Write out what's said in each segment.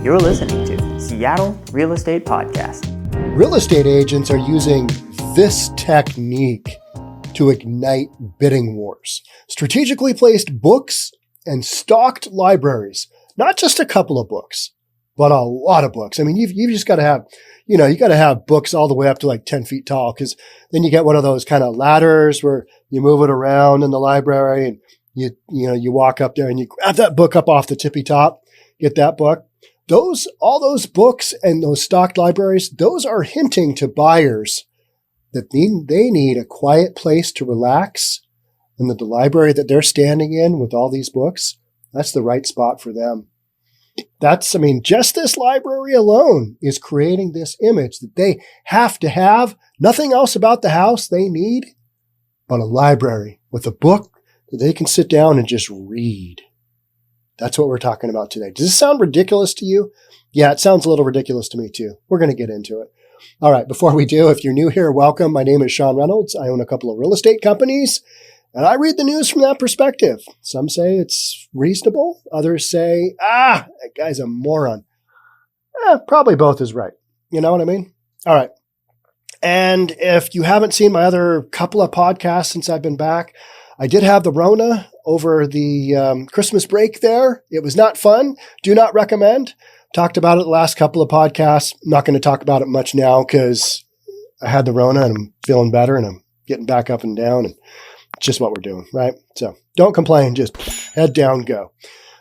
You're listening to Seattle Real Estate Podcast. Real estate agents are using this technique to ignite bidding wars. Strategically placed books and stocked libraries. Not just a couple of books, but a lot of books. I mean, you've just got to have, you got to have books all the way up to like 10 feet tall, because then you get one of those kind of ladders where you move it around in the library and you walk up there and you grab that book up off the tippy top, get that book. All those books and those stocked libraries, those are hinting to buyers that they need a quiet place to relax, and that the library that they're standing in with all these books, that's the right spot for them. Just this library alone is creating this image that they have to have nothing else about the house they need but a library with a book that they can sit down and just read. That's what we're talking about today. Does this sound ridiculous to you? Yeah, it sounds a little ridiculous to me too. We're going to get into it. All right, before we do, if you're new here, welcome. My name is Sean Reynolds. I own a couple of real estate companies, and I read the news from that perspective. Some say it's reasonable. Others say, that guy's a moron. Probably both is right. You know what I mean? All right. And if you haven't seen my other couple of podcasts since I've been back, I did have the Rona over the Christmas break there. It was not fun. Do not recommend. Talked about it the last couple of podcasts. I'm not going to talk about it much now because I had the Rona and I'm feeling better and I'm getting back up and down, and it's just what we're doing, right? So don't complain. Just head down, go.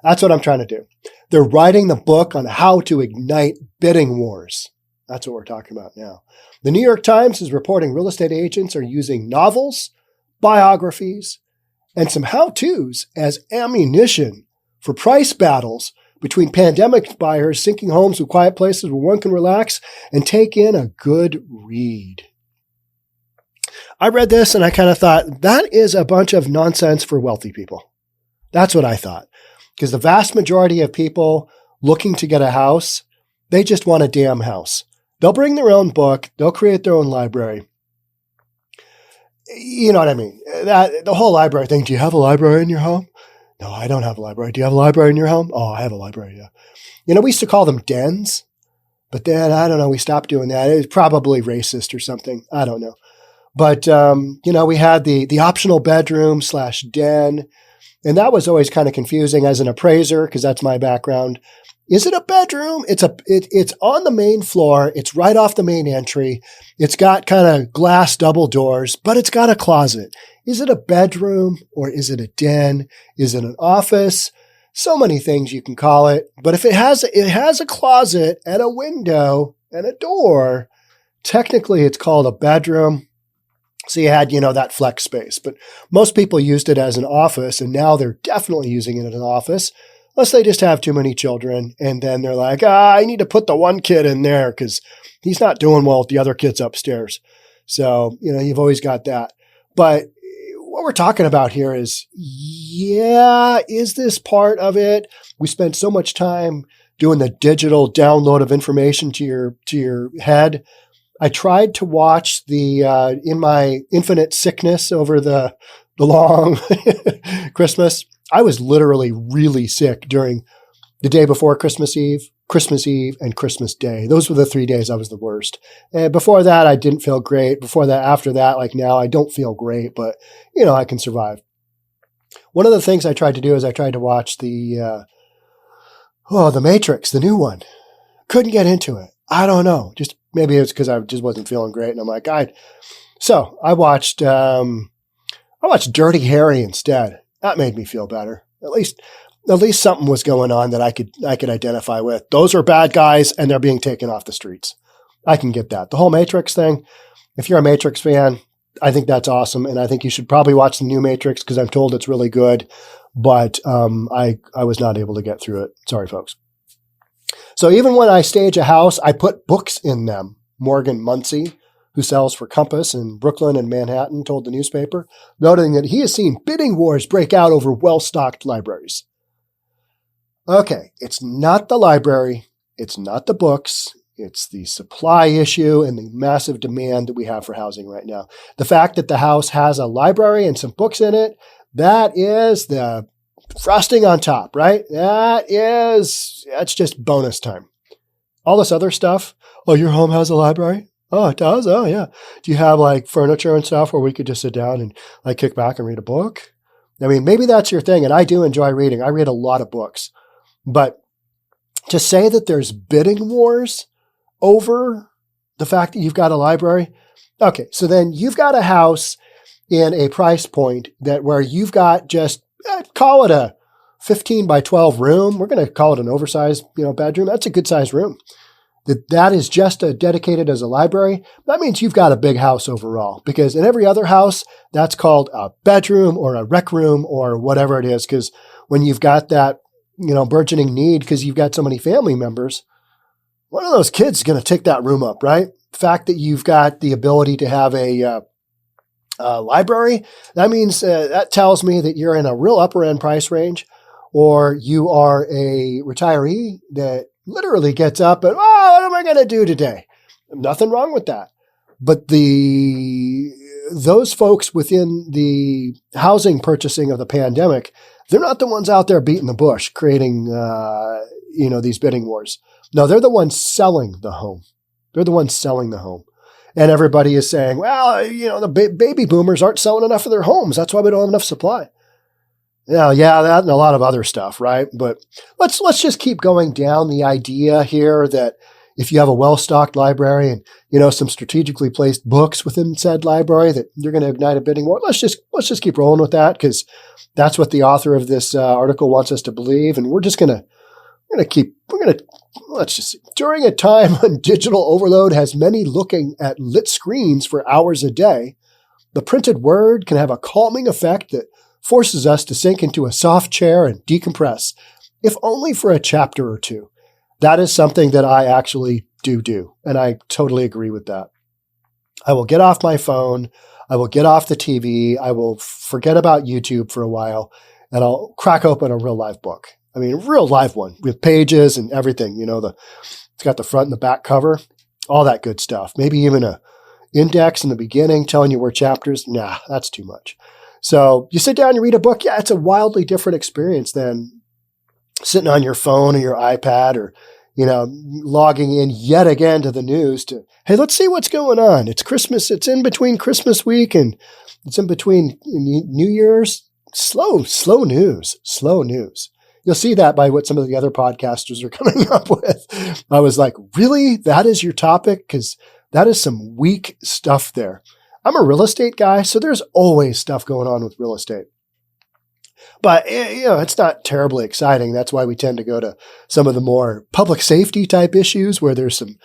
That's what I'm trying to do. They're writing the book on how to ignite bidding wars. That's what we're talking about now. The New York Times is reporting real estate agents are using novels, biographies, and some how-tos as ammunition for price battles between pandemic buyers seeking homes with quiet places where one can relax and take in a good read. I read this and I kind of thought, that is a bunch of nonsense for wealthy people. That's what I thought. Because the vast majority of people looking to get a house, they just want a damn house. They'll bring their own book. They'll create their own library. You know what I mean? The whole library thing. Do you have a library in your home? No, I don't have a library. Do you have a library in your home? Oh, I have a library, yeah. We used to call them dens, but then, I don't know, we stopped doing that. It was probably racist or something. I don't know. But, we had the optional bedroom / den, and that was always kind of confusing as an appraiser, because that's my background. Is it a bedroom? It's on the main floor. It's right off the main entry. It's got kind of glass double doors, but it's got a closet. Is it a bedroom or is it a den? Is it an office? So many things you can call it. But if it has a closet and a window and a door, technically it's called a bedroom. So you had, that flex space, but most people used it as an office, and now they're definitely using it as an office. Unless they just have too many children, and then they're like, I need to put the one kid in there because he's not doing well with the other kids upstairs. So, you've always got that. But what we're talking about here is, is this part of it? We spend so much time doing the digital download of information to your head. I tried to watch in my infinite sickness over the long Christmas, I was literally really sick during the day before Christmas Eve, and Christmas Day. Those were the 3 days I was the worst. And before that, I didn't feel great. After that, like now, I don't feel great, but, I can survive. One of the things I tried to do is I tried to watch the Matrix, the new one. Couldn't get into it. I don't know. Just maybe it's because I just wasn't feeling great. And I'm like, So I watched Dirty Harry instead. That made me feel better. At least something was going on that I could identify with. Those are bad guys and they're being taken off the streets. I can get that. The whole Matrix thing, if you're a Matrix fan, I think that's awesome. And I think you should probably watch the new Matrix because I'm told it's really good. But I was not able to get through it. Sorry, folks. So even when I stage a house, I put books in them. Morgan Munsey, who sells for Compass in Brooklyn and Manhattan, told the newspaper, noting that he has seen bidding wars break out over well-stocked libraries. Okay, it's not the library, it's not the books, it's the supply issue and the massive demand that we have for housing right now. The fact that the house has a library and some books in it, that is the frosting on top, right? That's just bonus time. all this other stuff. Oh, your home has a library? Oh, it does? Oh, yeah. Do you have like furniture and stuff where we could just sit down and like kick back and read a book? I mean, maybe that's your thing. And I do enjoy reading. I read a lot of books. But to say that there's bidding wars over the fact that you've got a library. Okay. So then you've got a house in a price point that where you've got just call it a 15 by 12 room. We're going to call it an oversized, bedroom. That's a good sized room. That is just dedicated as a library. That means you've got a big house overall, because in every other house, that's called a bedroom or a rec room or whatever it is. Because when you've got that, burgeoning need because you've got so many family members, one of those kids is going to take that room up, right? The fact that you've got the ability to have a library, that means that tells me that you're in a real upper end price range, or you are a retiree that literally gets up and, what am I going to do today? Nothing wrong with that. But those folks within the housing purchasing of the pandemic, they're not the ones out there beating the bush, creating, these bidding wars. No, they're the ones selling the home. They're the ones selling the home. And everybody is saying, the baby boomers aren't selling enough of their homes. That's why we don't have enough supply. Yeah, that and a lot of other stuff, right? But let's just keep going down the idea here that if you have a well-stocked library and, some strategically placed books within said library, that you're going to ignite a bidding war. Let's just keep rolling with that, because that's what the author of this article wants us to believe. And let's just see. During a time when digital overload has many looking at lit screens for hours a day, the printed word can have a calming effect that forces us to sink into a soft chair and decompress, if only for a chapter or two. That is something that I actually do, and I totally agree with that. I will get off my phone. I will get off the TV. I will forget about YouTube for a while, and I'll crack open a real live book. I mean, a real live one with pages and everything. It's got the front and the back cover, all that good stuff. Maybe even a index in the beginning telling you where chapters. Nah, that's too much. So you sit down and you read a book. Yeah, it's a wildly different experience than sitting on your phone or your iPad or, logging in yet again to the news to, hey, let's see what's going on. It's Christmas. It's in between Christmas week and it's in between New Year's. Slow news. You'll see that by what some of the other podcasters are coming up with. I was like, really? That is your topic? Because that is some weak stuff there. I'm a real estate guy, so there's always stuff going on with real estate. But, it's not terribly exciting. That's why we tend to go to some of the more public safety type issues where there's some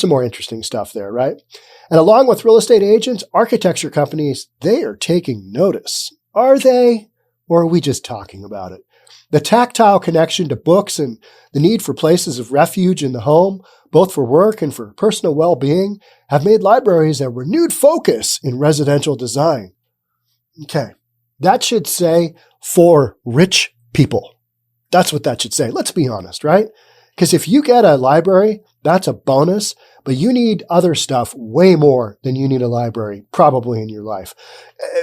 more interesting stuff there, right? And along with real estate agents, architecture companies, they are taking notice. Are they? Or are we just talking about it? The tactile connection to books and the need for places of refuge in the home, both for work and for personal well-being, have made libraries a renewed focus in residential design. Okay, that should say for rich people. That's what that should say. Let's be honest, right? Because if you get a library, that's a bonus, but you need other stuff way more than you need a library probably in your life.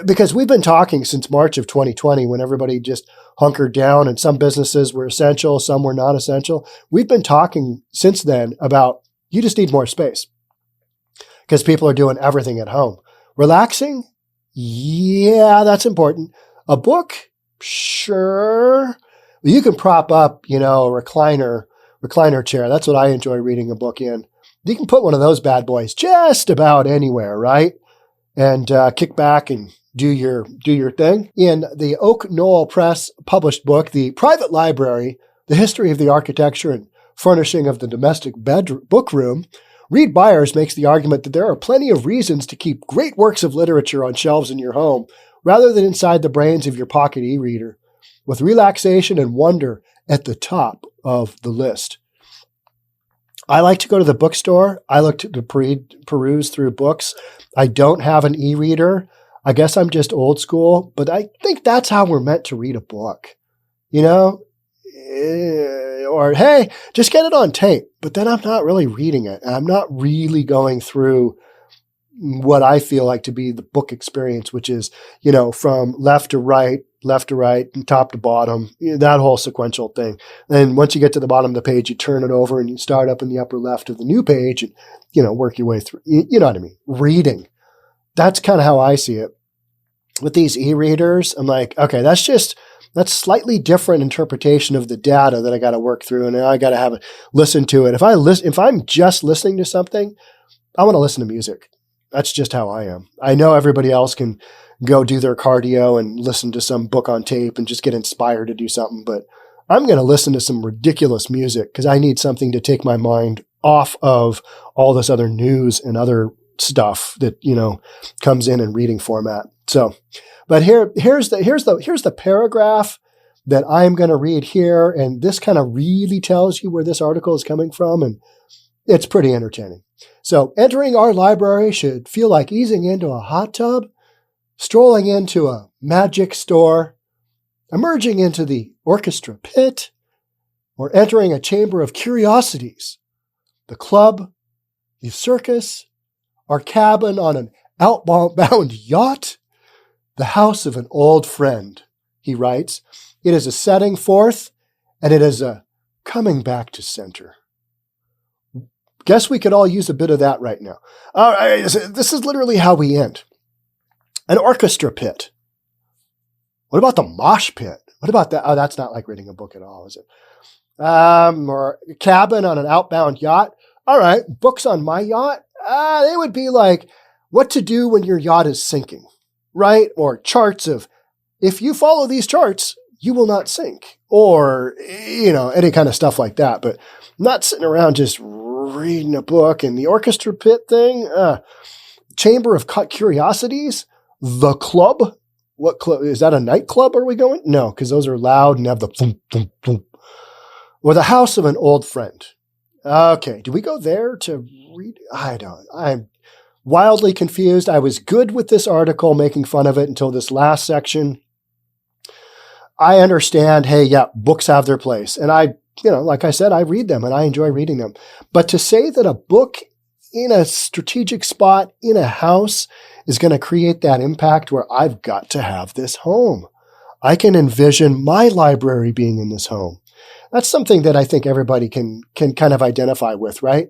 Because we've been talking since March of 2020 when everybody just hunkered down and some businesses were essential, some were not essential. We've been talking since then about you just need more space because people are doing everything at home. Relaxing? Yeah, that's important. A book? Sure. You can prop up, a recliner chair. That's what I enjoy reading a book in. You can put one of those bad boys just about anywhere, right? And kick back and do your thing. In the Oak Knoll Press published book, The Private Library, The History of the Architecture and Furnishing of the Domestic Book Room, Reed Byers makes the argument that there are plenty of reasons to keep great works of literature on shelves in your home rather than inside the brains of your pocket e-reader, with relaxation and wonder at the top of the list. I like to go to the bookstore. I like to peruse through books. I don't have an e-reader. I guess I'm just old school, but I think that's how we're meant to read a book, or, hey, just get it on tape. But then I'm not really reading it. I'm not really going through what I feel like to be the book experience, which is, from left to right, left to right, and top to bottom, that whole sequential thing. And once you get to the bottom of the page, you turn it over and you start up in the upper left of the new page and, work your way through. You know what I mean? Reading. That's kind of how I see it. With these e-readers, I'm like, okay, that's slightly different interpretation of the data that I got to work through, and I got to have it listen to it. If I'm just listening to something, I want to listen to music. That's just how I am. I know everybody else can go do their cardio and listen to some book on tape and just get inspired to do something, but I'm going to listen to some ridiculous music because I need something to take my mind off of all this other news and other stuff that, comes in reading format. So, but here's the paragraph that I'm going to read here. And this kind of really tells you where this article is coming from. And it's pretty entertaining. So entering our library should feel like easing into a hot tub, strolling into a magic store, emerging into the orchestra pit, or entering a chamber of curiosities, the club, the circus, our cabin on an outbound yacht, the house of an old friend, he writes. It is a setting forth, and it is a coming back to center. Guess we could all use a bit of that right now. This is literally how we end. An orchestra pit. What about the mosh pit? What about that? Oh, that's not like reading a book at all, is it? Or a cabin on an outbound yacht. All right, books on my yacht. They would be like what to do when your yacht is sinking, right? Or charts of, if you follow these charts, you will not sink. Or, any kind of stuff like that. But not sitting around just reading a book. And the orchestra pit thing, chamber of curiosities, the club. What club? Is that a nightclub? Are we going? No, because those are loud and have the thump, thump, thump. Or the house of an old friend. Okay, do we go there to read? I'm wildly confused. I was good with this article, making fun of it until this last section. I understand, hey, yeah, books have their place. And like I said, I read them and I enjoy reading them. But to say that a book in a strategic spot in a house is going to create that impact where I've got to have this home. I can envision my library being in this home. That's something that I think everybody can kind of identify with, right?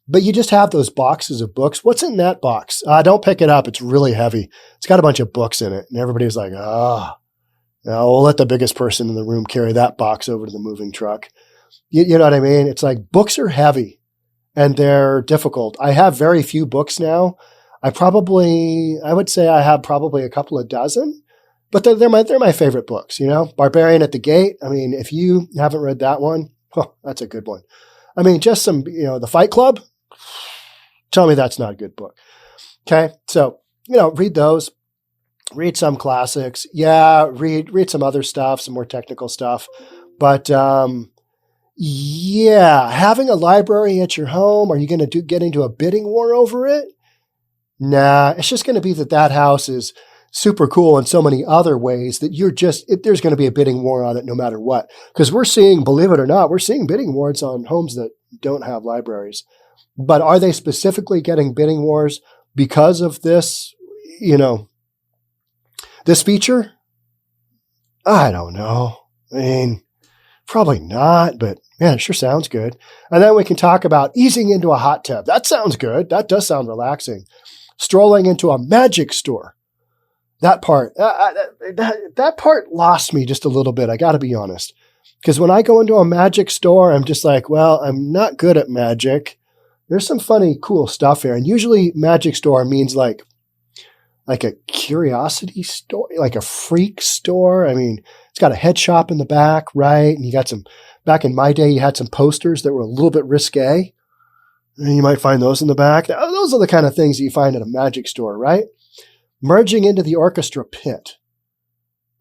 But you just have those boxes of books. What's in that box? Don't pick it up. It's really heavy. It's got a bunch of books in it. And everybody's like, we'll let the biggest person in the room carry that box over to the moving truck. You know what I mean? It's like books are heavy and they're difficult. I have very few books now. I would say I have probably a couple of dozen. But they're my favorite books, Barbarian at the Gate. I mean, if you haven't read that one, that's a good one. I mean, just some, The Fight Club. Tell me that's not a good book. Okay. So, read those, read some classics. Yeah. Read some other stuff, some more technical stuff. But, having a library at your home, are you going to get into a bidding war over it? Nah, it's just going to be that house is super cool in so many other ways that there's going to be a bidding war on it no matter what. Because we're seeing, believe it or not, bidding wars on homes that don't have libraries. But are they specifically getting bidding wars because of this, this feature? I don't know. I mean, probably not, but man, it sure sounds good. And then we can talk about easing into a hot tub. That sounds good. That does sound relaxing. Strolling into a magic store. That part lost me just a little bit. I got to be honest. Because when I go into a magic store, I'm just like, well, I'm not good at magic. There's some funny, cool stuff here. And usually magic store means like a curiosity store, like a freak store. I mean, it's got a head shop in the back, right? And you got back in my day, you had some posters that were a little bit risque. And you might find those in the back. Those are the kind of things that you find at a magic store, right? Merging into the orchestra pit.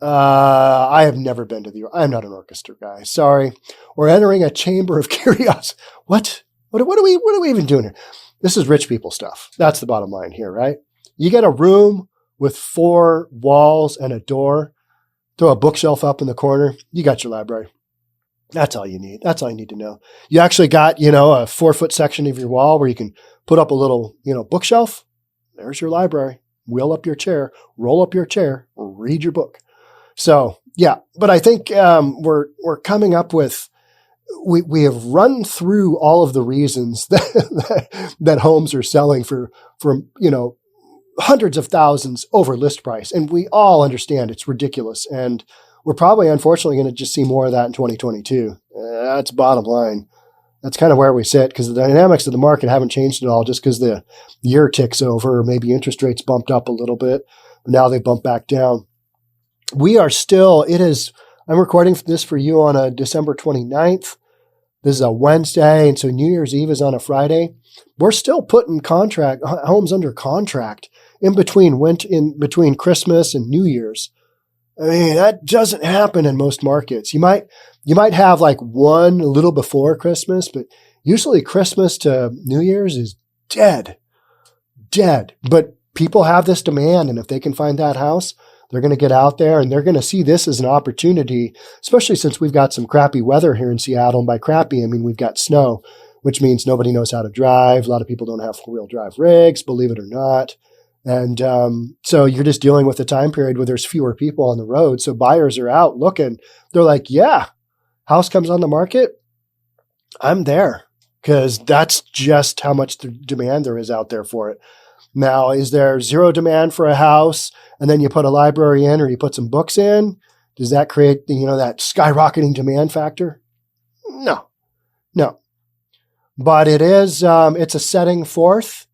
I have never been I'm not an orchestra guy. Sorry. Or entering a chamber of curiosity. What are we even doing here? This is rich people stuff. That's the bottom line here, right? You get a room with 4 walls and a door. Throw a bookshelf up in the corner. You got your library. That's all you need. That's all you need to know. You actually got, a 4-foot section of your wall where you can put up a little, bookshelf. There's your library. Wheel up your chair, roll up your chair, read your book. So Yeah, but I think we're coming up with we have run through all of the reasons that homes are selling for hundreds of thousands over list price, and we all understand it's ridiculous, and we're probably unfortunately going to just see more of that in 2022. That's bottom line. That's kind of where we sit, because the dynamics of the market haven't changed at all just because the year ticks over, or maybe interest rates bumped up a little bit, but now they bump back down. We are still, I'm recording this for you on a December 29th. This is a Wednesday, and so New Year's Eve is on a Friday. We're still putting homes under contract in between Christmas and New Year's. I mean, that doesn't happen in most markets. You might have like one a little before Christmas, but usually Christmas to New Year's is dead. But people have this demand, and if they can find that house, they're going to get out there, and they're going to see this as an opportunity, especially since we've got some crappy weather here in Seattle. And by crappy, I mean we've got snow, which means nobody knows how to drive. A lot of people don't have four-wheel drive rigs, believe it or not. And so you're just dealing with a time period where there's fewer people on the road. So buyers are out looking. They're like, yeah, house comes on the market, I'm there, because that's just how much demand there is out there for it. Now, is there zero demand for a house and then you put a library in or you put some books in? Does that create, that skyrocketing demand factor? No. But it is, it's a setting forth,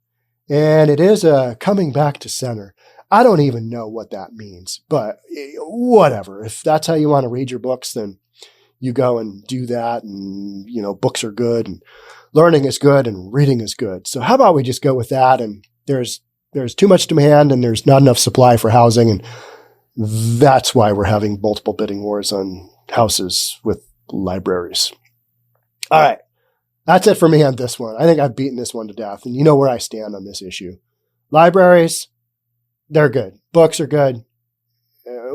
and it is a coming back to center. I don't even know what that means, but whatever. If that's how you want to read your books, then you go and do that. And, books are good, and learning is good, and reading is good. So how about we just go with that? And there's too much demand, and there's not enough supply for housing. And that's why we're having multiple bidding wars on houses with libraries. All right. That's it for me on this one. I think I've beaten this one to death, and you know where I stand on this issue. Libraries, they're good. Books are good.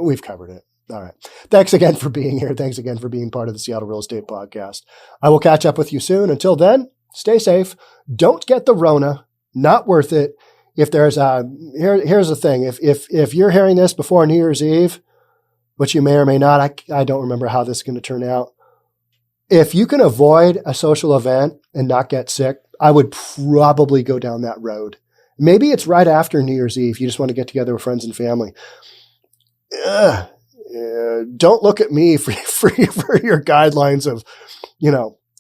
We've covered it. All right. Thanks again for being here. Thanks again for being part of the Seattle Real Estate Podcast. I will catch up with you soon. Until then, stay safe. Don't get the Rona. Not worth it. If there's here's the thing. If you're hearing this before New Year's Eve, which you may or may not, I don't remember how this is going to turn out. If you can avoid a social event and not get sick, I would probably go down that road. Maybe it's right after New Year's Eve. You just want to get together with friends and family. Don't look at me for your guidelines of,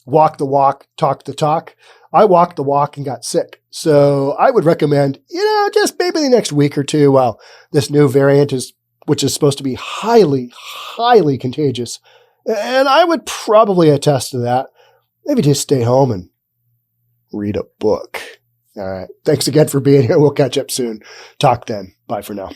walk the walk, talk the talk. I walked the walk and got sick. So I would recommend, just maybe the next week or two while this new variant which is supposed to be highly, highly contagious. And I would probably attest to that. Maybe just stay home and read a book. All right. Thanks again for being here. We'll catch up soon. Talk then. Bye for now.